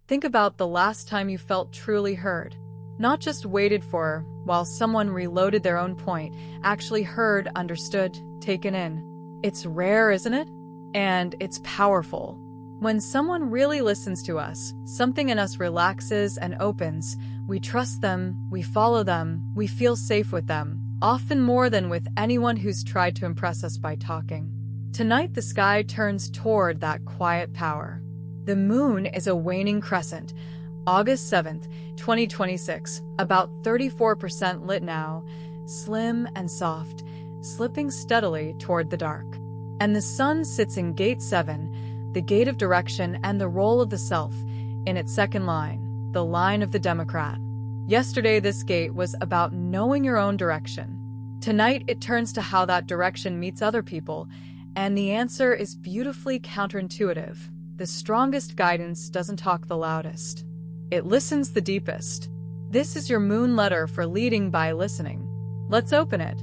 Think about the last time you felt truly heard. Not just waited for while someone reloaded their own point, actually heard, understood, taken in. It's rare, isn't it? And it's powerful. When someone really listens to us, something in us relaxes and opens. We trust them, we follow them, we feel safe with them, often more than with anyone who's tried to impress us by talking. Tonight, the sky turns toward that quiet power. The moon is a waning crescent, August 7th, 2026, about 34% lit now, slim and soft, slipping steadily toward the dark. And the sun sits in gate 7, the gate of direction and the role of the self, in its second line, the line of the Democrat. Yesterday, this gate was about knowing your own direction. Tonight, it turns to how that direction meets other people, and the answer is beautifully counterintuitive. The strongest guidance doesn't talk the loudest. It listens the deepest. This is your moon letter for leading by listening. Let's open it.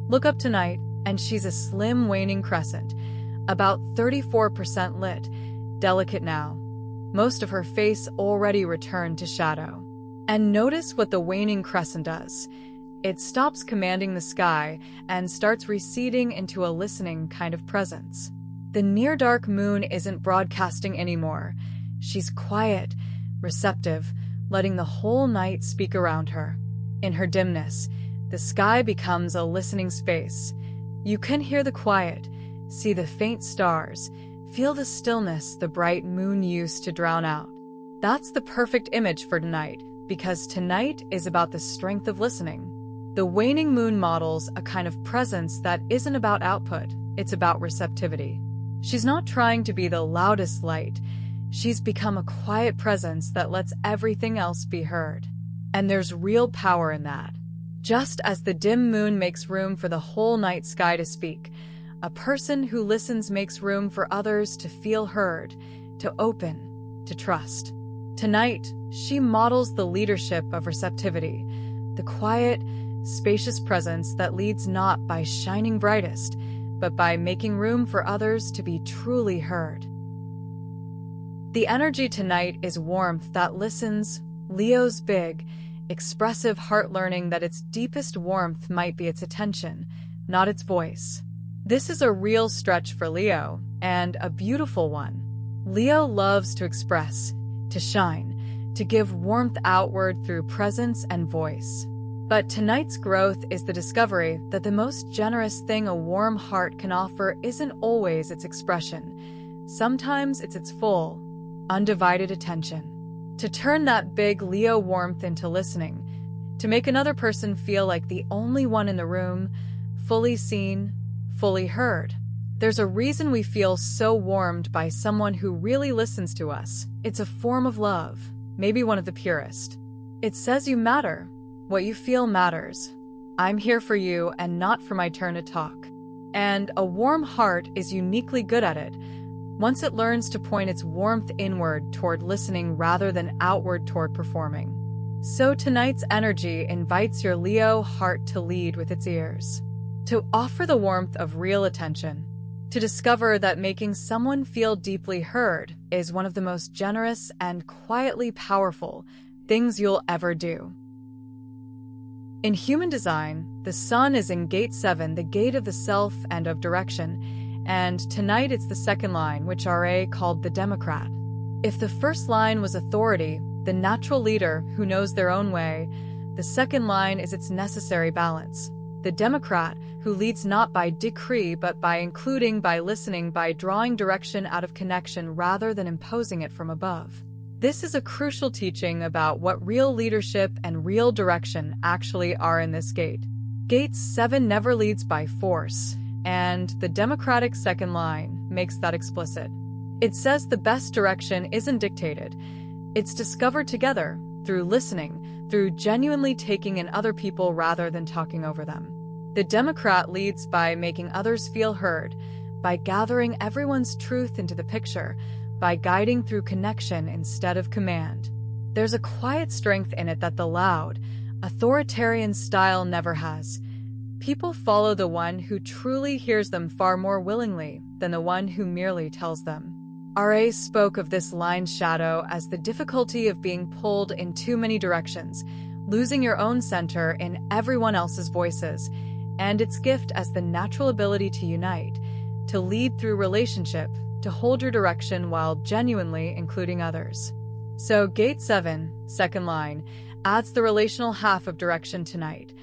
Look up tonight, and she's a slim waning crescent, about 34% lit, delicate now. Most of her face already returned to shadow. And notice what the waning crescent does. It stops commanding the sky and starts receding into a listening kind of presence. The near-dark moon isn't broadcasting anymore. She's quiet, receptive, letting the whole night speak around her. In her dimness, the sky becomes a listening space. You can hear the quiet, see the faint stars, feel the stillness the bright moon used to drown out. That's the perfect image for tonight, because tonight is about the strength of listening. The waning moon models a kind of presence that isn't about output, it's about receptivity. She's not trying to be the loudest light. She's become a quiet presence that lets everything else be heard. And there's real power in that. Just as the dim moon makes room for the whole night sky to speak, a person who listens makes room for others to feel heard, to open, to trust. Tonight, she models the leadership of receptivity, the quiet, spacious presence that leads not by shining brightest, but by making room for others to be truly heard. The energy tonight is warmth that listens, Leo's big, expressive heart learning that its deepest warmth might be its attention, not its voice. This is a real stretch for Leo, and a beautiful one. Leo loves to express, to shine, to give warmth outward through presence and voice. But tonight's growth is the discovery that the most generous thing a warm heart can offer isn't always its expression. Sometimes it's its full, undivided attention. To turn that big Leo warmth into listening, to make another person feel like the only one in the room, fully seen, fully heard. There's a reason we feel so warmed by someone who really listens to us. It's a form of love, maybe one of the purest. It says you matter. What you feel matters. I'm here for you and not for my turn to talk. And a warm heart is uniquely good at it, once it learns to point its warmth inward toward listening rather than outward toward performing. So tonight's energy invites your Leo heart to lead with its ears, to offer the warmth of real attention, to discover that making someone feel deeply heard is one of the most generous and quietly powerful things you'll ever do. In human design, the sun is in gate 7, the gate of the self and of direction, and tonight it's the second line, which RA called the Democrat. If the first line was authority, the natural leader who knows their own way, the second line is its necessary balance. The Democrat who leads not by decree but by including, by listening, by drawing direction out of connection rather than imposing it from above. This is a crucial teaching about what real leadership and real direction actually are in this gate. Gate 7 never leads by force, and the Democratic second line makes that explicit. It says the best direction isn't dictated. It's discovered together, through listening, through genuinely taking in other people rather than talking over them. The Democrat leads by making others feel heard, by gathering everyone's truth into the picture, by guiding through connection instead of command. There's a quiet strength in it that the loud, authoritarian style never has. People follow the one who truly hears them far more willingly than the one who merely tells them. RA spoke of this line shadow as the difficulty of being pulled in too many directions, losing your own center in everyone else's voices, and its gift as the natural ability to unite, to lead through relationship, to hold your direction while genuinely including others. So Gate 7, second line, adds the relational half of direction tonight.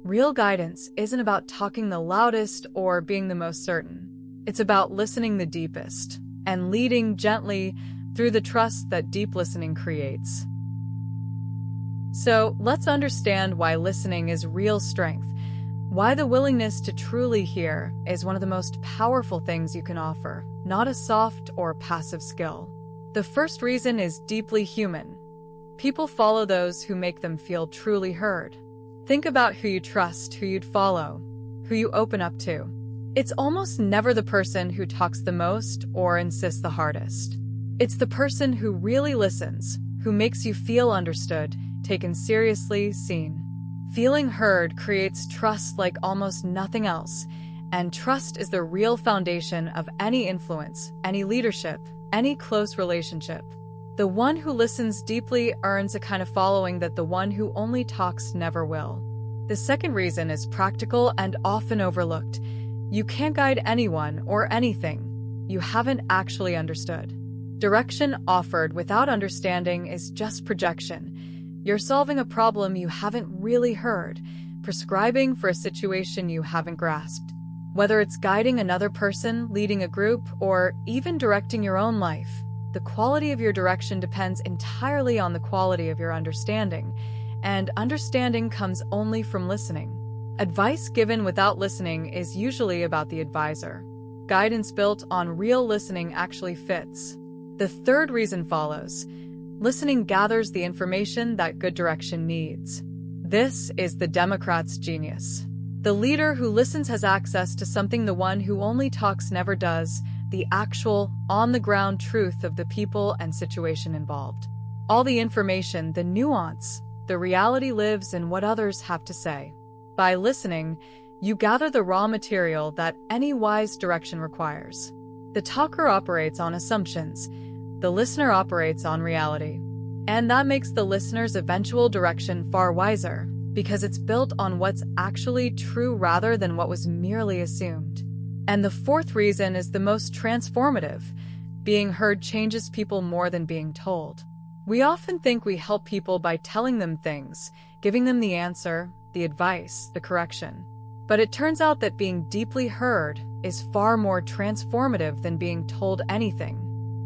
Real guidance isn't about talking the loudest or being the most certain. It's about listening the deepest and leading gently through the trust that deep listening creates. So let's understand why listening is real strength, why the willingness to truly hear is one of the most powerful things you can offer, not a soft or passive skill. The first reason is deeply human. People follow those who make them feel truly heard. Think about who you trust, who you'd follow, who you open up to. It's almost never the person who talks the most or insists the hardest. It's the person who really listens, who makes you feel understood, taken seriously, seen. Feeling heard creates trust like almost nothing else, and trust is the real foundation of any influence, any leadership, any close relationship. The one who listens deeply earns a kind of following that the one who only talks never will. The second reason is practical and often overlooked. You can't guide anyone or anything you haven't actually understood. Direction offered without understanding is just projection. You're solving a problem you haven't really heard, prescribing for a situation you haven't grasped. Whether it's guiding another person, leading a group, or even directing your own life, the quality of your direction depends entirely on the quality of your understanding, and understanding comes only from listening. Advice given without listening is usually about the advisor. Guidance built on real listening actually fits. The third reason follows. Listening gathers the information that good direction needs. This is the Democrat's genius. The leader who listens has access to something the one who only talks never does, the actual, on-the-ground truth of the people and situation involved. All the information, the nuance, the reality lives in what others have to say. By listening, you gather the raw material that any wise direction requires. The talker operates on assumptions. The listener operates on reality. And that makes the listener's eventual direction far wiser, because it's built on what's actually true rather than what was merely assumed. And the fourth reason is the most transformative. Being heard changes people more than being told. We often think we help people by telling them things, giving them the answer, the advice, the correction. But it turns out that being deeply heard is far more transformative than being told anything.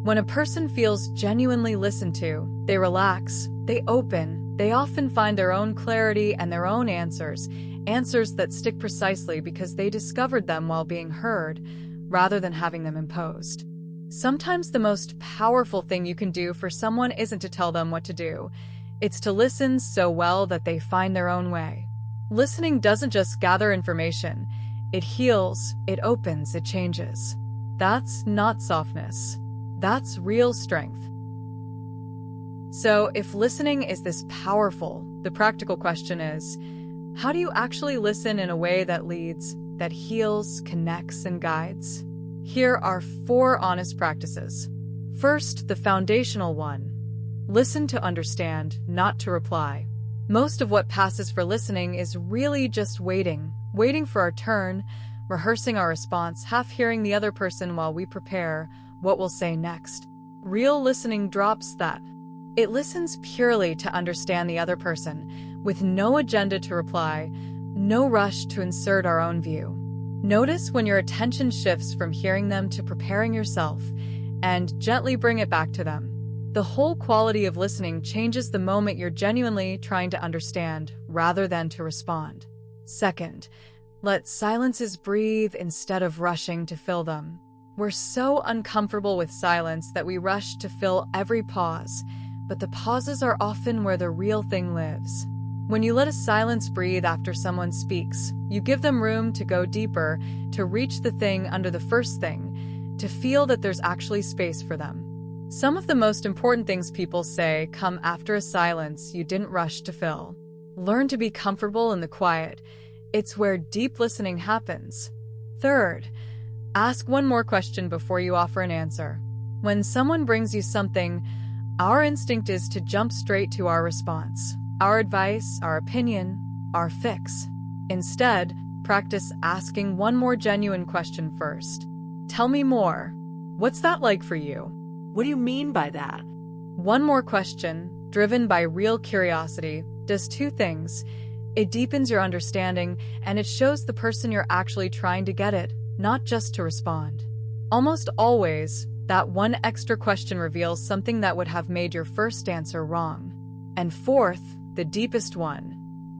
When a person feels genuinely listened to, they relax, they open, they often find their own clarity and their own answers, answers that stick precisely because they discovered them while being heard, rather than having them imposed. Sometimes the most powerful thing you can do for someone isn't to tell them what to do. It's to listen so well that they find their own way. Listening doesn't just gather information. It heals, it opens, it changes. That's not softness. That's real strength. So, if listening is this powerful, the practical question is, how do you actually listen in a way that leads, that heals, connects, and guides? Here are 4 honest practices. First, the foundational one. Listen to understand, not to reply. Most of what passes for listening is really just waiting for our turn, rehearsing our response, half hearing the other person while we prepare what we'll say next. Real listening drops that. It listens purely to understand the other person, with no agenda to reply, no rush to insert our own view. Notice when your attention shifts from hearing them to preparing yourself, and gently bring it back to them. The whole quality of listening changes the moment you're genuinely trying to understand, rather than to respond. Second, let silences breathe instead of rushing to fill them. We're so uncomfortable with silence that we rush to fill every pause, but the pauses are often where the real thing lives. When you let a silence breathe after someone speaks, you give them room to go deeper, to reach the thing under the first thing, to feel that there's actually space for them. Some of the most important things people say come after a silence you didn't rush to fill. Learn to be comfortable in the quiet. It's where deep listening happens. Third, ask one more question before you offer an answer. When someone brings you something, our instinct is to jump straight to our response, our advice, our opinion, our fix. Instead, practice asking one more genuine question first. Tell me more. What's that like for you? What do you mean by that? One more question, driven by real curiosity, does two things. It deepens your understanding, and it shows the person you're actually trying to get it, not just to respond. Almost always, that one extra question reveals something that would have made your first answer wrong. And fourth, the deepest one.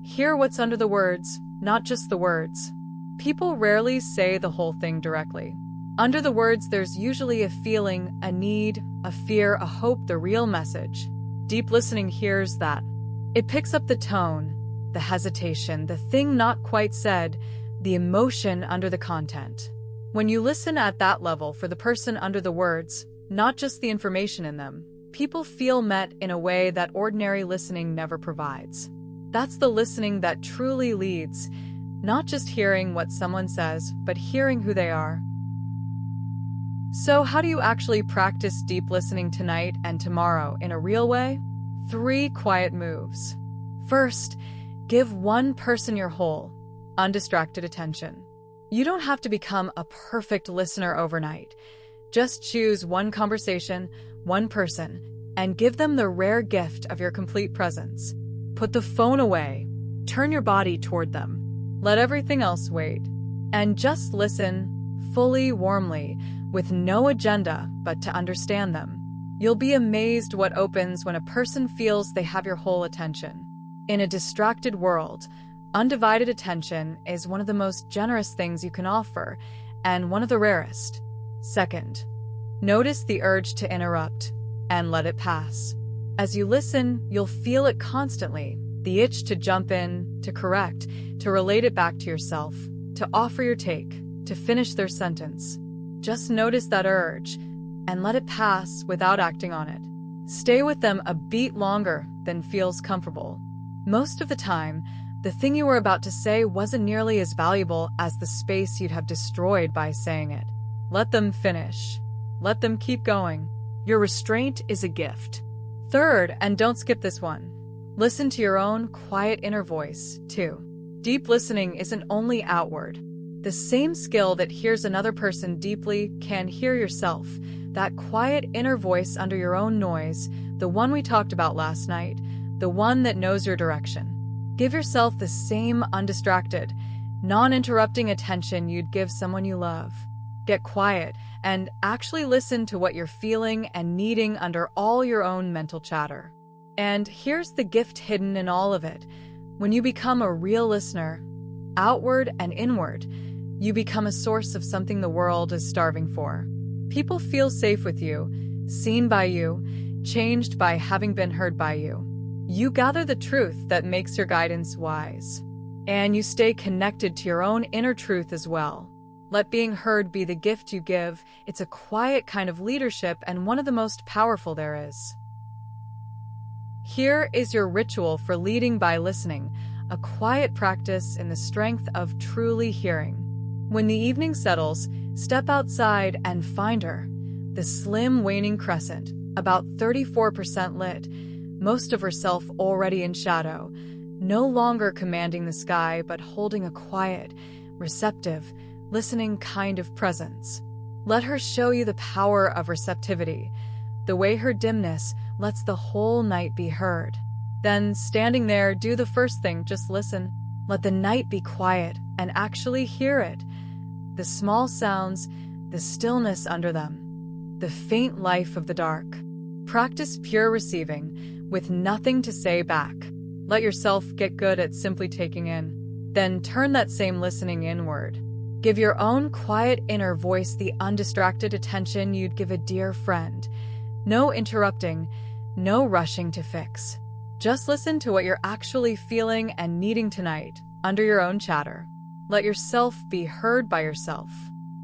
Hear what's under the words, not just the words. People rarely say the whole thing directly. Under the words, there's usually a feeling, a need, a fear, a hope, the real message. Deep listening hears that. It picks up the tone, the hesitation, the thing not quite said, the emotion under the content. When you listen at that level for the person under the words, not just the information in them, people feel met in a way that ordinary listening never provides. That's the listening that truly leads, not just hearing what someone says, but hearing who they are. So how do you actually practice deep listening tonight and tomorrow in a real way? 3 quiet moves. First, give one person your whole, undistracted attention. You don't have to become a perfect listener overnight. Just choose one conversation, one person, and give them the rare gift of your complete presence. Put the phone away. Turn your body toward them. Let everything else wait. And just listen, fully, warmly, with no agenda but to understand them. You'll be amazed what opens when a person feels they have your whole attention. In a distracted world, undivided attention is one of the most generous things you can offer, and one of the rarest. Second, notice the urge to interrupt and let it pass. As you listen, you'll feel it constantly, the itch to jump in, to correct, to relate it back to yourself, to offer your take, to finish their sentence. Just notice that urge and let it pass without acting on it. Stay with them a beat longer than feels comfortable. Most of the time, the thing you were about to say wasn't nearly as valuable as the space you'd have destroyed by saying it. Let them finish. Let them keep going. Your restraint is a gift. Third, and don't skip this one, listen to your own quiet inner voice, too. Deep listening isn't only outward. The same skill that hears another person deeply can hear yourself, that quiet inner voice under your own noise, the one we talked about last night, the one that knows your direction. Give yourself the same undistracted, non-interrupting attention you'd give someone you love. Get quiet and actually listen to what you're feeling and needing under all your own mental chatter. And here's the gift hidden in all of it. When you become a real listener, outward and inward, you become a source of something the world is starving for. People feel safe with you, seen by you, changed by having been heard by you. You gather the truth that makes your guidance wise. And you stay connected to your own inner truth as well. Let being heard be the gift you give. It's a quiet kind of leadership and one of the most powerful there is. Here is your ritual for leading by listening, a quiet practice in the strength of truly hearing. When the evening settles, step outside and find her. The slim waning crescent, about 34% lit, most of herself already in shadow, no longer commanding the sky but holding a quiet, receptive, listening kind of presence. Let her show you the power of receptivity, the way her dimness lets the whole night be heard. Then, standing there, do the first thing, just listen. Let the night be quiet and actually hear it. The small sounds, the stillness under them, the faint life of the dark. Practice pure receiving, with nothing to say back. Let yourself get good at simply taking in. Then turn that same listening inward. Give your own quiet inner voice the undistracted attention you'd give a dear friend. No interrupting, no rushing to fix. Just listen to what you're actually feeling and needing tonight, under your own chatter. Let yourself be heard by yourself.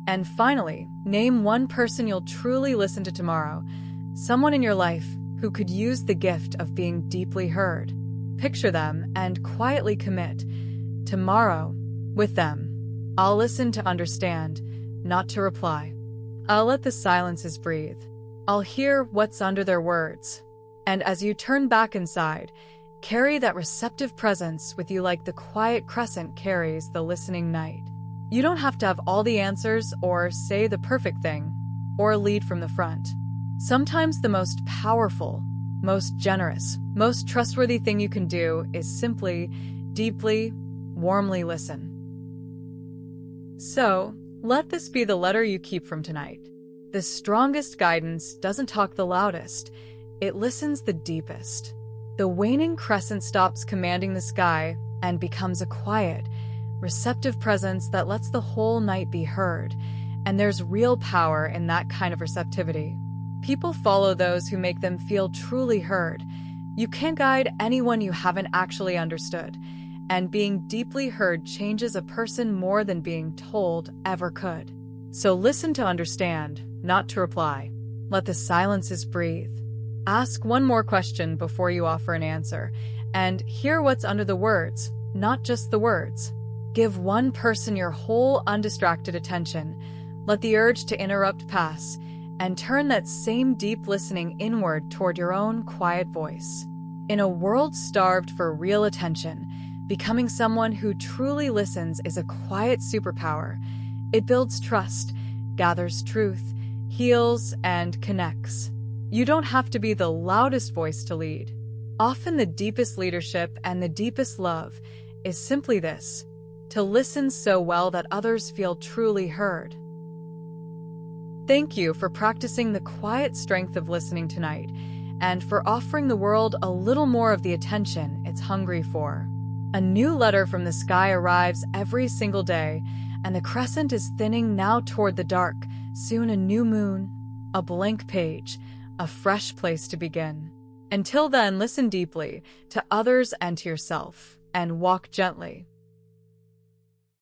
And finally, name one person you'll truly listen to tomorrow, someone in your life who could use the gift of being deeply heard. Picture them and quietly commit. Tomorrow, with them, I'll listen to understand, not to reply. I'll let the silences breathe. I'll hear what's under their words. And as you turn back inside, carry that receptive presence with you like the quiet crescent carries the listening night. You don't have to have all the answers or say the perfect thing or lead from the front. Sometimes the most powerful, most generous, most trustworthy thing you can do is simply, deeply, warmly listen. So, let this be the letter you keep from tonight. The strongest guidance doesn't talk the loudest, it listens the deepest. The waning crescent stops commanding the sky and becomes a quiet, receptive presence that lets the whole night be heard, and there's real power in that kind of receptivity. People follow those who make them feel truly heard. You can't guide anyone you haven't actually understood, and being deeply heard changes a person more than being told ever could. So listen to understand, not to reply. Let the silences breathe. Ask one more question before you offer an answer, and hear what's under the words, not just the words. Give one person your whole undistracted attention. Let the urge to interrupt pass, and turn that same deep listening inward toward your own quiet voice. In a world starved for real attention, becoming someone who truly listens is a quiet superpower. It builds trust, gathers truth, heals, and connects. You don't have to be the loudest voice to lead. Often the deepest leadership and the deepest love is simply this: to listen so well that others feel truly heard. Thank you for practicing the quiet strength of listening tonight, and for offering the world a little more of the attention it's hungry for. A new letter from the sky arrives every single day, and the crescent is thinning now toward the dark. Soon a new moon, a blank page, a fresh place to begin. Until then, listen deeply to others and to yourself, and walk gently.